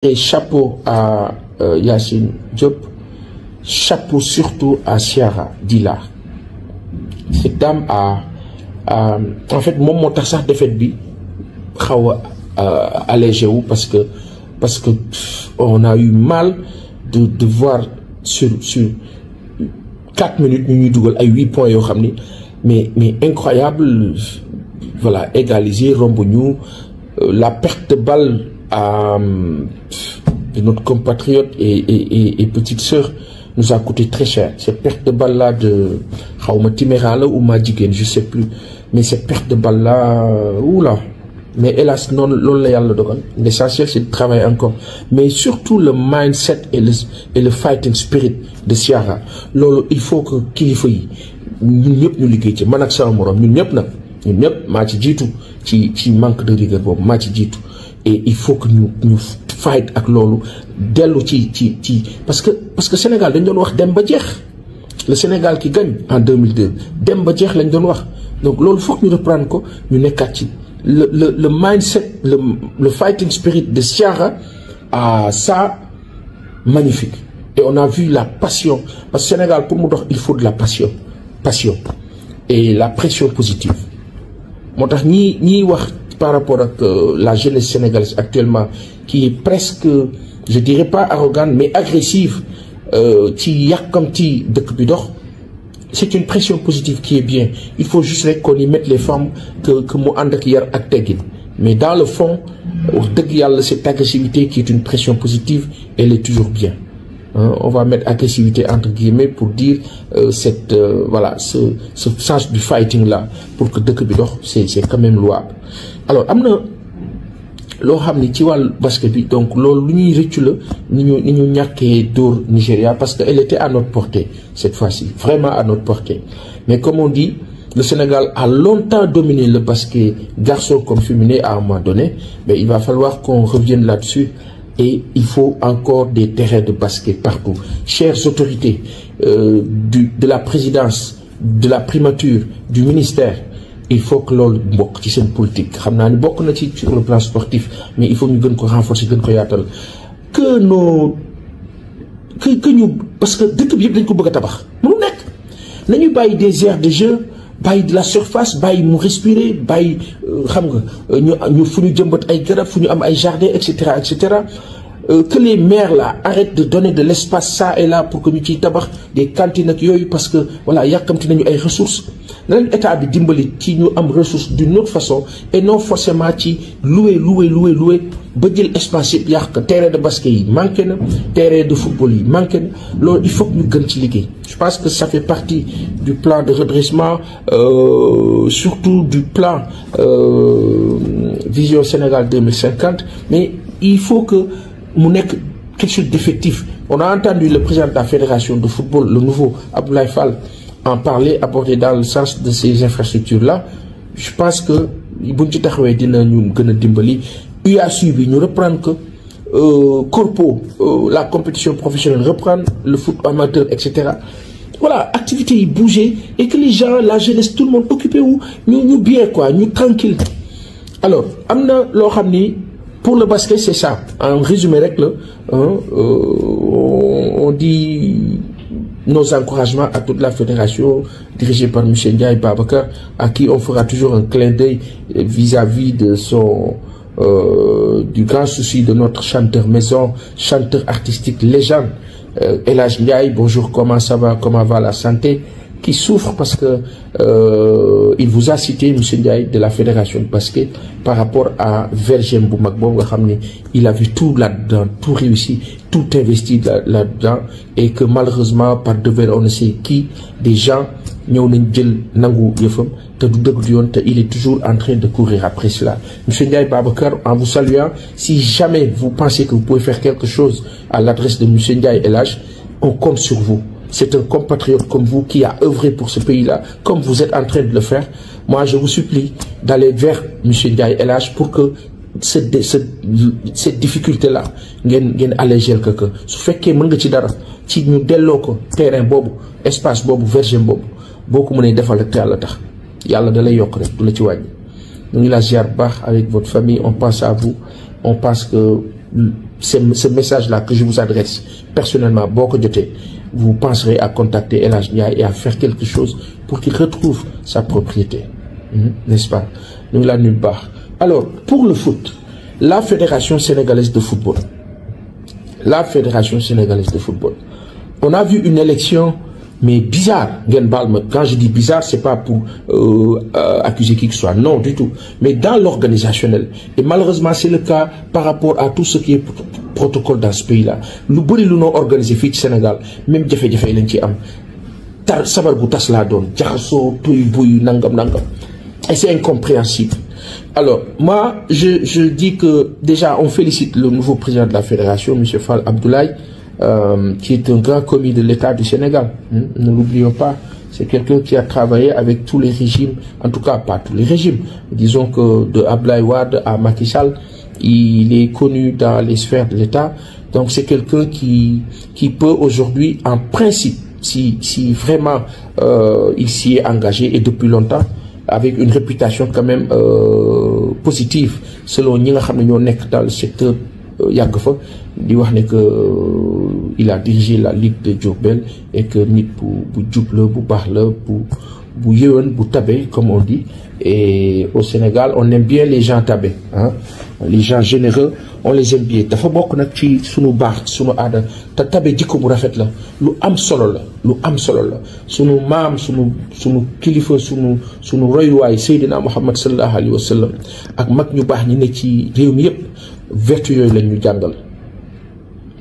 Et chapeau à Yacine Diop, chapeau surtout à Ciara Dila. Cette dame a en fait moom moo tax sax défaite bi xaw a allégé wu parce que on a eu mal de voir sur 4 minutes ñu ñuy dugal ay 8 points yoo xam ni mais incroyable, voilà, égalisé, romb ñu la perte de balle de notre compatriote et petite sœur nous a coûté très cher. Cette perte de balle là de xawma Timéra ou Madjiguène, je sais plus, mais cette perte de balle là, oula. Mais hélas non, loolu la yàlla dogal. L'essentiel c'est de travailler encore, mais surtout le mindset et le fighting spirit de Ciara. Loolu il faut que kilifa yi ñun ñëpp ñu liggéey ci, man ak sama morom ñun ñëpp maa ci jiitu ci manque de rigueur boobu maa ci jiitu. Et il faut que ñu fight ak loolu dellu ci parce que Sénégal dañ doon wax dem ba jeex, le Sénégal qui gagne en 2002 dem ba jeex lañ doon wax. Donc loolu faut que ñu reprendre ko, ñu nekkaat ci le mindset, le fighting spirit de Ciara, ça magnifique. Et on a vu la passion, parce que Sénégal pour mu dox il faut de la passion et la pression positive. Moo tax ñi wax par rapport à la jeunesse sénégalaise actuellement qui est presque, je dirais pas arrogante mais agressive, ci yàkkamti dëkk bi dox, c'est une pression positive qui est bien. Il faut juste qu'on y mette les formes que mu ànd ak yar ak teggin, mais dans le fond wax dëgg yàlla cette agressivité qui est une pression positive, elle est toujours bien. On va mettre agressivité entre guillemets pour dire voilà, ce sens du fighting là pour que dëkk bi dox, c'est quand même louable. Alors am na loo xam ni ci wàllu basket bi, donc loolu lu ñuy rëccu la ni ñu ñàkkee dóor Nigeria, parce que elle était à notre portée cette fois-ci, vraiment à notre portée. Mais comme on dit, le Sénégal a longtemps dominé le basket garçon comme féminin à un moment donné, mais il va falloir qu'on revienne là-dessus. Et il faut encore des terrains de basket partout. Chères autorités de la présidence, de la primature, du ministère, il faut que loolu bokk ci seen politique. Xam naa ni bokk na ci sur le plan sportif, mais il faut ñu gën ko renforcer, gën ko yaatal. Que ñu, parce que dëkk bi yëpp dañ ko bëgg a tabax. Mënu nekk nañu bàyyi des aires de jeu, bàyyi de la surface, bàyyi mu respirer, bàyyi xam nga ñu fu ñu jëmbat ay garab, fu ñu am ay jardin, etc. Que les maires là arrêtent de donner de l'espace ça et là pour que ñu ciy tabax des cantines ak yooyu, parce que voilà yàkkamti nañu ay ressources. Na leen état bi dimbali ci ñu am ressource d'une autre façon et non forcément ci louer ba jël espace yëpp yàq. Terrain de basket yi manqué na, terrain de football yi manqué na, loolu il faut que ñu gën ci liggéey. Je pense que ça fait partie du plan de redressement, surtout du plan Vision Sénégal 2050, mais il faut que mu nekk quelque chose d'effectif. On a entendu le président de la fédération de football, le nouveau Abdoulaye Fall, en parler, aborder dans le sens de ces infrastructures-là. Je pense que buñ ci taxawee dina ñu gën a dimbali. UASU bi ñu reprendre que corpo, la compétition professionnelle, reprendre le foot amateur, etc. Voilà, activités yi bouger et que les gens, la jeunesse, tout le monde occupé wu ñu bien quoi, ñu tranquille. Alors am na loo xam ni pour le basket c'est ça. En résumé rek la on dit nos encouragements à toute la fédération dirigée par M. Ndiaye Babacar, à qui on fera toujours un clin d'œil vis-à-vis de son du grand souci de notre chanteur maison, chanteur artistique légende, El Hadj Ndiaye. Bonjour, comment ça va, comment va la santé, qui souffre parce que il vous a cité M. Ndiaye de la fédération de basket par rapport à Vergem bu mag boobu nga xam ne il a vu tout là-dedans, tout réussi, tout investi là-dedans, et que malheureusement par devers on ne sait qui des gens ñëw nañ jël nangu yëfam te du dëgg du yoon, te il est toujours en train de courir après cela. Monsieur Ndiaye Babacar, en vous saluant, si jamais vous pensez que vous pouvez faire quelque chose à l'adresse de Monsieur Ndiaye El Hadj, on compte sur vous. C'est un compatriote comme vous qui a œuvré pour ce pays-là, comme vous êtes en train de le faire. Moi, je vous supplie d'aller vers Monsieur Ndiaye El Hadj pour que cette difficulté-là, ngeen alléger que su fekkee mën nga ci dara ci ñu delloo ko terrain boobu, espace boobu, vergem boobu, boo ko mënee defal rek te yàlla tax, yàlla da lay yokk rek du la ci wàññi. Ñu ngi la ziar baax avec votre famille, on pense à vous, on pense que ce message-là que je vous adresse personnellement, vous penserez à contacter El Hadj Ndiaye et à faire quelque chose pour qu'il retrouve sa propriété. N'est-ce pas? Nous la nulle part. Alors, pour le foot, la Fédération sénégalaise de football. La Fédération sénégalaise de football. On a vu une élection, mais bizarre. Quand je dis bizarre, c'est pas pour accuser qui que ce soit. Non, du tout. Mais dans l'organisationnel. Et malheureusement, c'est le cas par rapport à tout ce qui est protocole dans ce pays-là. Nous avons organisé au Sénégal. Même Djafé il y a sabar gu tas la doon jaxasoo tuy buy nangam et c'est incompréhensible. Alors moi je dis que déjà on félicite le nouveau président de la fédération, M. Fall Abdoulaye, qui est un grand commis de l'État du Sénégal. Ne l'oublions pas, c'est quelqu'un qui a travaillé avec tous les régimes, en tout cas pas tous les régimes, disons que de Abdoulaye Wade à Macky Sall, il est connu dans les sphères de l'État. Donc c'est quelqu'un qui peut aujourd'hui, en principe, si vraiment il s'y est engagé et depuis longtemps, avec une réputation quand même positive, selon ñi nga xamné ñoo nek dans le secteur yàgg fa di wax ne que il a dirigé la Ligue de Diourbel et que nit bu jub la bu baax la bu yéwén bu tabé comme on dit. Et au Sénégal on aime bien les gens tabés, hein? Les gens généreux on les aime bien. Dafa bokk nak ci sunu baax sunu aada ta tabé jikko bu rafet la lu am solo la sunu maam sunu kilifa sunu royuwaay Seydina Muhammad sallallahu alayhi wa sallam ak mag ñu baax ñi ne ci réew mi yépp vertu yooyu lañ ñu jàngal.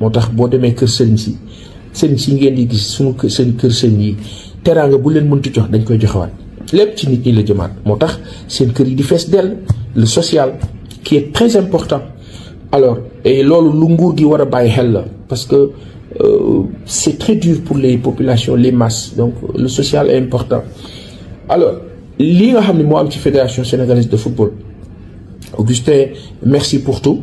moo tax boo demee kër sëriñ si ngeen di gis sunu kër sëriñ yi teraanga bu leen mënti jox dañ koy joxewaat lépp ci nit ñi la jëmaat. moo tax seen kër yi di fees dell, le social qui est très important. Alors et loolu lu nguur gi war a bàyyi xel la parce que c'est très dur pour les populations, les masses. Donc le social est important. Alors li nga xam ne moo am ci fédération sénégalaise de football, Augustin, merci pour tout.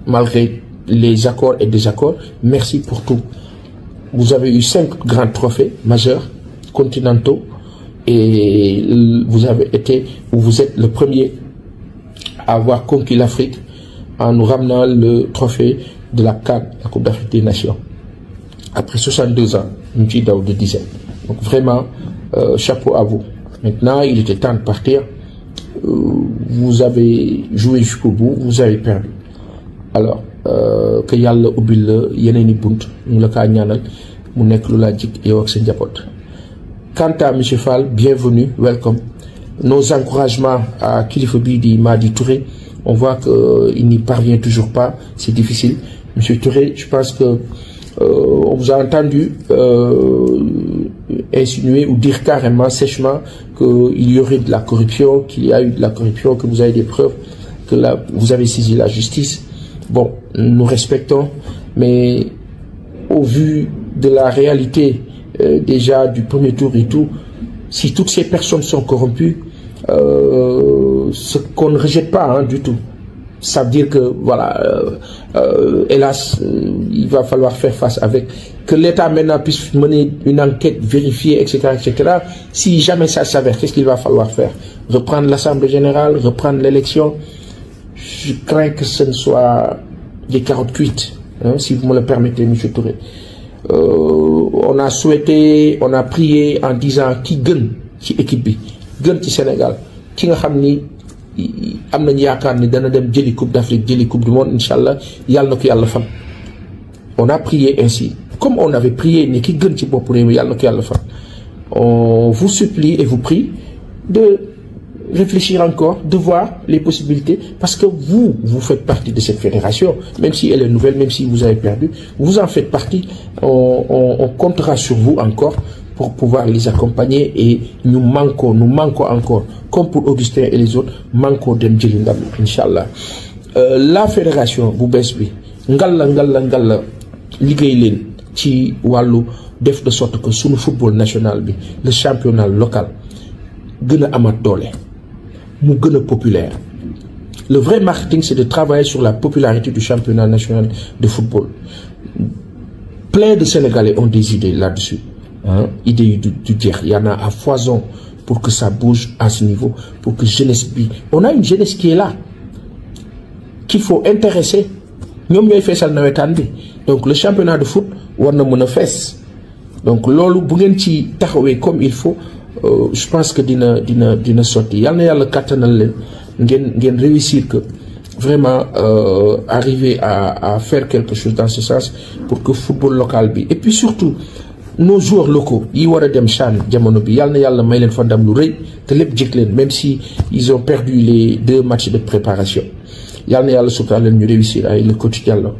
Malgré les accords et désaccords, merci pour tout. Vous avez eu 5 grands trophées majeurs, continentaux, et vous êtes le premier à avoir conquis l'Afrique en nous ramenant le trophée de la CAN, la Coupe d'Afrique des Nations. Après 62 ans, une petite de dizaine. Donc vraiment, chapeau à vous. Maintenant, il était temps de partir. Vous avez joué jusqu'au bout, vous avez perdu. Alors, que yalla ubbil la yeneeni bunt ñu la ka ñaanal mu nekk lu la jik yow ak sa njaboot. Quant à M. Fall, bienvenue, welcome. Nos encouragements à Kilifa bi di Madi Touré, on voit qu'il n'y parvient toujours pas, c'est difficile. M. Touré, je pense que on vous a entendu insinuer ou dire carrément, sèchement, qu'il y aurait de la corruption, qu'il y a eu de la corruption, que vous avez des preuves, que là, vous avez saisi la justice. Bon, nous respectons, mais au vu de la réalité déjà du premier tour et tout, si toutes ces personnes sont corrompues, ce qu'on ne rejette pas du tout, ça veut dire que voilà, hélas, il va falloir faire face avec, que l'État maintenant puisse mener une enquête, vérifier, etc., etc. Si jamais ça s'avère, qu'est-ce qu'il va falloir faire? Reprendre l'Assemblée générale, reprendre l'élection? Je crains que ce ne soit des carottes cuites, hein, si vous me le permettez, M. Touré. On a souhaité, on a prié en disant qui gagne ci équipe bi, gagne ci Sénégal, ki nga xamni am nañ yaakaar ni dana dem jëli Coupe d'Afrique, jëli Coupe du monde, Inch'Allah, yalla nako yalla fam. On a prié ainsi, comme on avait prié ni ki gagne ci bop réew mi yalla nako yalla fam. On vous supplie et vous prie de réfléchir encore, de voir les possibilités, parce que vous faites partie de cette fédération, même si elle est nouvelle, même si vous avez perdu, vous en faites partie. On comptera sur vous encore pour pouvoir les accompagner, et nous manquons encore, comme pour Augustin et les autres, manquons dem jëli ndam, Inch'Allah. La fédération bu bees bi ngalla liggéey leen ci wàllu def de sorte que sunu football national bi, le championnat local gën a amat doole, mu gën a populaire. Le vrai marketing, c'est de travailler sur la popularité du championnat national de football. Plein de Sénégalais ont des idées là-dessus, hein? Idées du dire, il y en a à foison pour que ça bouge à ce niveau, pour que jeunesse bi. On a une jeunesse qui est là, qu'il faut intéresser. ñoom ñooy feesal nawetaan bi donc le championnat de foot war na mën a fees donc loolu bu ngeen ci taxawee comme il faut je pense que dina sotti yal na yàlla kàttanal leen ngeen réussir que vraiment arriver à faire quelque chose dans ce sens pour que football local bi et puis surtout nos joueurs locaux yi war a dem CHAN jamono bi yal na yàlla may leen fa ndam lu rëy te lépp jik leen même si ils ont perdu les 2 matchs de préparation yal na yàlla surtout leen ñu réussir ay le coach Diallo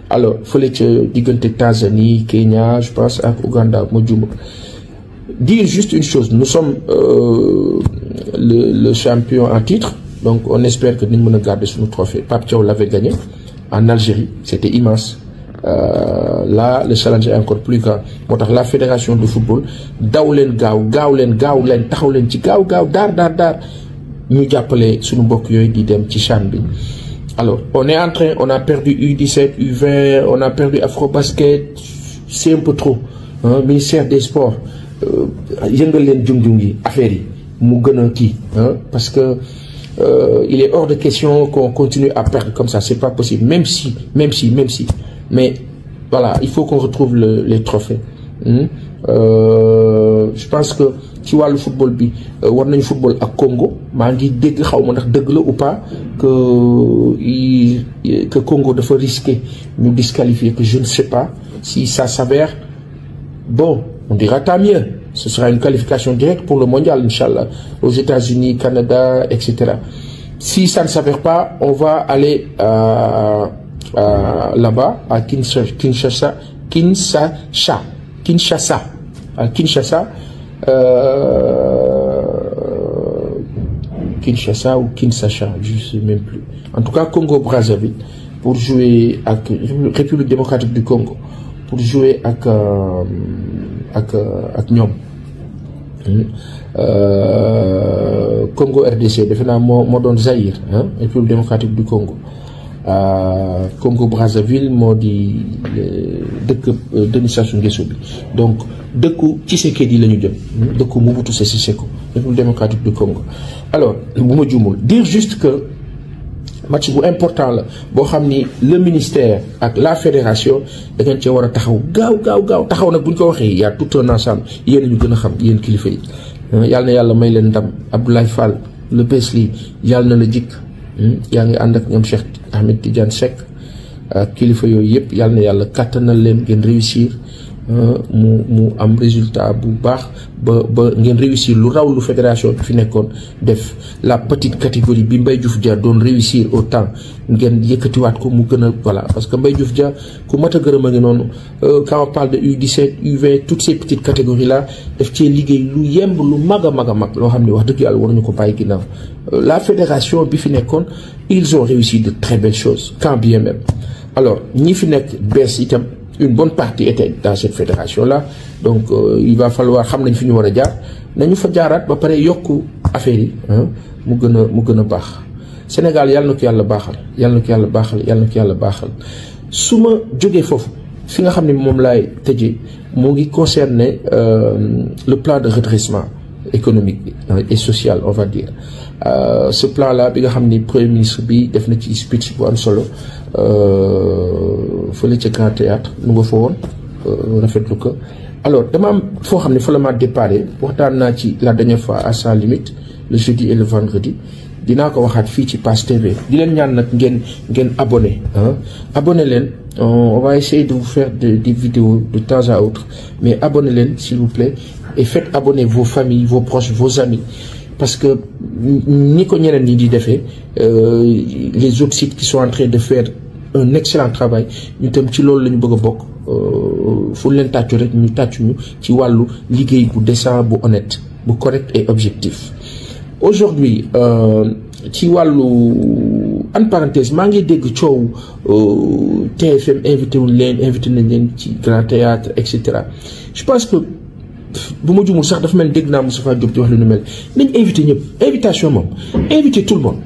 alors fële ca diggante Tanzanie Kenya je pense ak Ouganda ma juma dire juste une chose nous sommes le champion en titre donc on espère que dinañ mën a garder suñu trophée Pape Thiaw l'avait gagné en Algérie c'était immense là le challenge est encore plus grand moo tax la fédération de football daw leen gaaw leen taxaw leen ci gaaw daar ñu jàppale suñu mbokk yooyu di dem ci CHAN bi. Alors on a perdu U17 U20 on a perdu Afrobasket c'est un peu trop ministère des sports yëngal leen jung yi affaire yi mu gën a kii parce que il est hors de question qu'on continue à perdre comme ça c'est pas possible même si mais voilà il faut qu'on retrouve les trophées je pense que ci wàllu football bi war nañu football ak Congo maa ngi dégg xaw ma ndax dëgg la ou pas que Congo dafa risquer ñu disqualifier que je ne sais pas si ça s'avère bon on dira tant mieux ce sera une qualification directe pour le mondial inchallah aux États-Unis Canada etc. Si ça ne s'avère pas on va aller là-bas à Kinshasa ou Kinshasa je sais même plus en tout cas Congo-Brazzaville pour jouer ak République démocratique du Congo pour jouer ak ñoom Congo RDC defe naa moo doon Zaïre République démocratique du Congo Congo Brazzaville moo di dëkk Denis Sassou Nguesso bi donc dëkku Tshisekedi la ñu jëm dëkku Mobutu Sese Seko République démocratique du Congo alors bu ma juumul dire juste que match bu important la boo xam ni le ministère ak la fédération da ngeen cee war a taxaw gaaw taxaw nag bu ñu ko waxee y a tout un ensemble yéen ñu gën a xam yéen kilifa yi yàlla na yàlla may leen ndam Abdoulaye Fall le Besli yàlla na la jikk yaa ngi ànd ak ñoom Cheikh Ahmed Tidiane Seck ak kilifa yooyu yëpp yàlla na yàlla kàttanal leen ngeen réussir mu am résultat bu baax ba ngeen réussir lu raw lu fédération bi fi nekkoon def la petite catégorie bi Mbaye Diouf Dia doon réussir au temps ngeen yëkkatiwaat ko mu gën a voilà parce que Mbaye Diouf Dia ku mat a gërëm a ngi noonu quand on parle de U17 U20 toutes ces petites catégories là daf cee liggéey lu yemb lu mag a mag loo xam ne wax dëgg yàlla waruñu ko bàyyi ginnaaw la fédération bi fi nekkoon ils ont réussi de très belles choses quand bien même alors ñi fi nekk bees itam une bonne partie était dans cette fédération-là donc il va falloir xam nañ fi ñu war a jaar nañu fa jaaraat ba pare yokku affaire yi mu gën a baax Sénégal yàlla na ko yàlla baaxal su ma jógee foofu fi nga xam ne moom laay tëjee mu ngi concerner le plan de redressement économique et social on va dire ce plan-là bi nga xam ni premier ministre bi def na ci speech bu am solo fële ca Grand Théâtre nu nga fa woon rafetlu ko alors dama am foo xam ne fa la ma déparé waxtaan naa ci la dernière fois à Sans Limites le jeudi et le vendredi dinaa ko waxaat fii ci Pass TV di leen ñaan nag ngeen abonné leen on va essayer de vous faire des vidéos de temps à autre mais abonnez leen s'il vous plaît et faites abonner vos familles vos proches vos amis parce que ni ko ñeneen ñi di defee les autres sites qui sont en train de faire un excellent travail ñu tam ci loolu la ñu bëgg a bokk fu leen tàccu rek ñu tàccu ñu ci wàllu liggéey bu décent bu honnête bu correct et objectif aujourd'hui ci wàllu en parenthèse maa ngi dégg coow TFM invité nañ leen ci Grand Théâtre etc. je pense que bu ma jumul sax dafa mel dégg naa Moustapha Diop di wax lu nu mel nañ invité ñëpp invitation moom invité tout le monde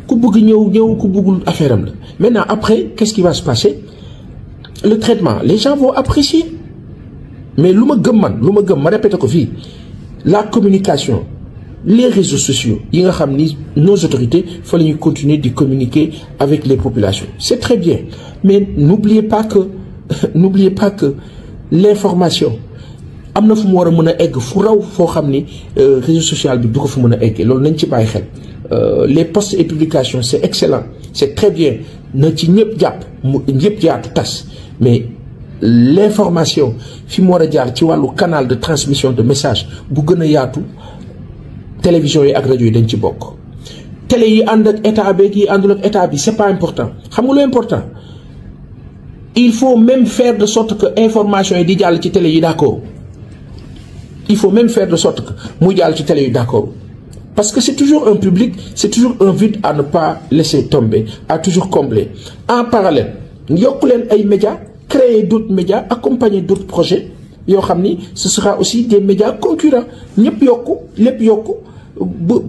ku bëgg ñëw ku bëggul affaire am la maintenant après qu'est-ce qui va se passer le traitement les gens vont apprécier mais lu ma gëm ma répété ko fii la communication les réseaux sociaux yi nga xam ni nos autorités fa la ñuy continuer di communiquer avec les populations c'est très bien mais n'oubliez pas que l'information am na fu mu war a mën a egg fu raw foo xam ni réseau social bi du ko fu mën a eggee loolu nañ ci bàyyi xel les posts et publications c'est excellent c'est très bien na ci ñëpp jàpp mu ñëpp jaatu tas mais l'information fi mu war a jaar ci wàllu canal de transmission de message bu gën a yaatu télévision yi ak rajo yi dañ ci bokk télé yi ànd ak état beeg yi àndul ak état bi c'est pas important xam nga lu important il faut même faire de sorte que information yi di jàll ci télé yi d'accord il faut même faire de sorte que muy jàll ci télé yi d'accord parce que c'est toujours un public c'est toujours un vide à ne pas laisser tomber à toujours combler en parallèle yokk leen ay médias créer d'autres médias accompagner d'autres projets yoo xam ni ce sera aussi des médias concurrents ñëpp yokku lépp yokku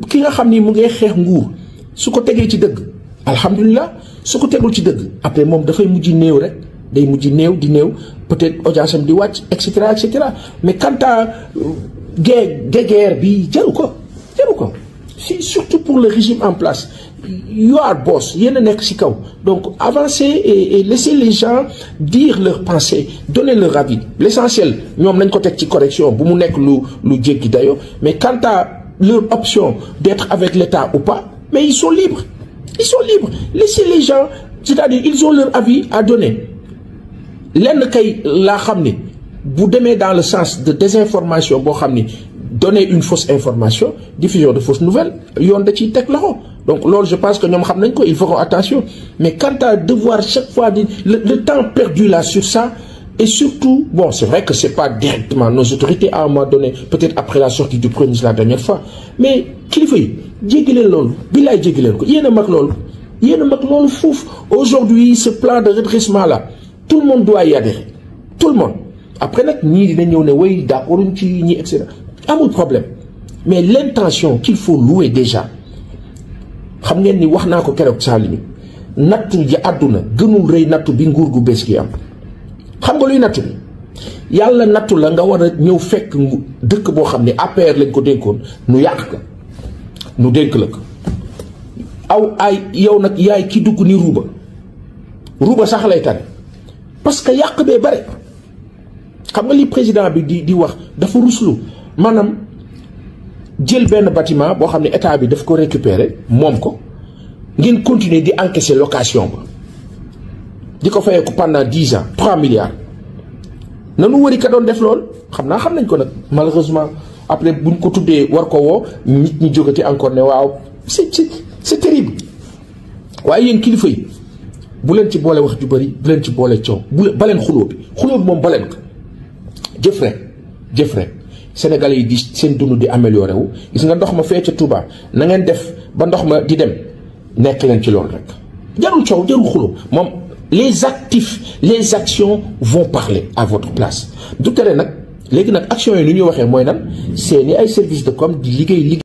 ki nga xam ni mu ngi xeex nguur su ko tegee ci dëgg alhamdulilah su ko tegul ci dëgg après moom dafay mujj néew rek day mujj néew di néew peut-être audience am di wàcc et cetera mais quant à guerre bi jaru ko c'est surtout pour le régime en place you are boss yéen a nekk ci kaw donc avancez et laissez les gens dire leurs pensées donner leur avis l'essentiel ñoom nañ ko teg ci correction bu mu nekk lu jéggi dayo mais quant à leur option d'être avec l'État ou pas mais ils sont libres laissez les gens c'est-à-dire ils ont leur avis à donner lenn kay laa xam ni bu demee dans le sens de désinformation boo xam ni donner une fausse information diffusion de fausses nouvelles yoon da ciy teg loxo donc loolu je pense que ñoom xam nañ ko ils feront attention mais quant à devoir chaque fois di le temps perdu là sur ça et surtout bon c'est vrai que c'est pas directement nos autorités à un moment donné peut-être après la sortie du premier ministre la dernière fois mais kilifa yi jéggi leen loolu bilaay jéggi leen ko yéen a mag loolu fuuf aujourd'hui ce plan de redressement là tout le monde doit y adhérer tout le monde après nag ñii dina ñëw ne way d'accord ci ñi et cetera amul problème mais l'intention qu'il faut louer déjà xam ngeen ni wax naa ko keroog saa li nattu ji àdduna gënul rëy nattu bi nguur gu bees gi am xam nga luy nattu bi yàlla nattu la nga war a ñëw fekk dëkk boo xam ne APR lañ ko dénkoon nu yàq ko nu dénk la ko yow nag yaay ki dugg ni ruuba sax lay tane parce que yàq bee bare xam nga li président bi di wax dafa ruslu maanaam jël benn bâtiment boo xam ne état bi daf ko récupérer moom ko ngeen continuer di encaisser location ba di ko fayee ko pendant 10 ans 3 milliards nanu wëri ka doon def lool xam nañ ko nag malheureusement après buñ ko tuddee war ko woo nit ñi jógati encore ne waaw c'est terrible waaye yéen kilifa yi bu leen ci boole wax ju bëri bu leen ci boole coow baleen xuloo bi moom baleen ko jëf rek Sénégalais yi di seen dund di amélioré wu gis nga ndox ma fee ca Touba na ngeen def ba ndox ma di dem nekk leen ci loolu rek jarul coow jarul xuloo moom les actifs les actions vont parler à votre place du tere nag léegi nag action yi lu ñuy waxee mooy nan seeni ay service de com di liggéey